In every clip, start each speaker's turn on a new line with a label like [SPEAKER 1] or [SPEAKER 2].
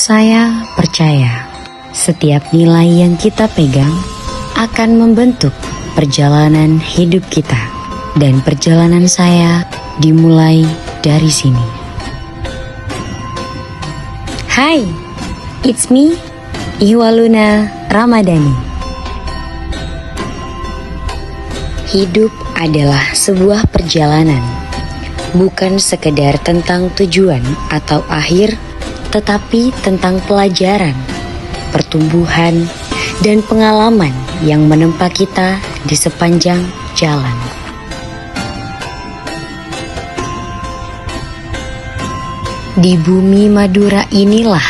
[SPEAKER 1] Saya percaya setiap nilai yang kita pegang akan membentuk perjalanan hidup kita. Dan perjalanan saya dimulai dari sini. Hai, it's me, Ihwaluna Ramadhani. Hidup adalah sebuah perjalanan, bukan sekedar tentang tujuan atau akhir, tetapi tentang pelajaran, pertumbuhan, dan pengalaman yang menempa kita di sepanjang jalan. Di bumi Madura inilah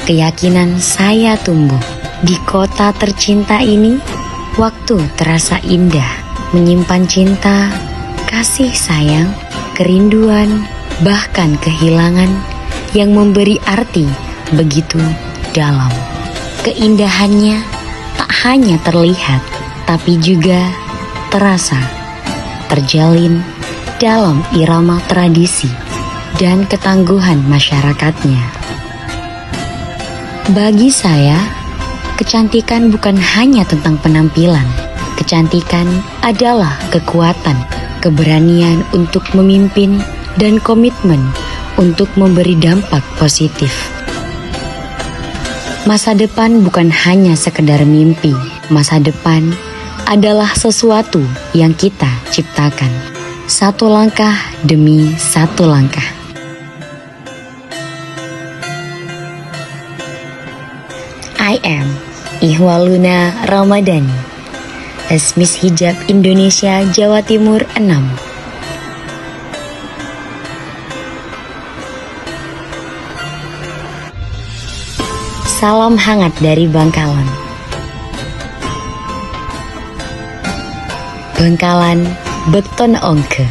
[SPEAKER 1] keyakinan saya tumbuh. Di kota tercinta ini, waktu terasa indah, menyimpan cinta, kasih sayang, kerinduan, bahkan kehilangan yang memberi arti begitu dalam. Keindahannya tak hanya terlihat, tapi juga terasa, terjalin dalam irama tradisi dan ketangguhan masyarakatnya. Bagi saya, kecantikan bukan hanya tentang penampilan. Kecantikan adalah kekuatan, keberanian untuk memimpin, dan komitmen untuk memberi dampak positif. Masa depan bukan hanya sekedar mimpi. Masa depan adalah sesuatu yang kita ciptakan. Satu langkah demi satu langkah. I am Ihwaluna Ramadhani, as Miss Hijab Indonesia Jawa Timur 6. Salam hangat dari Bangkalan. Bangkalan Beton Ongke.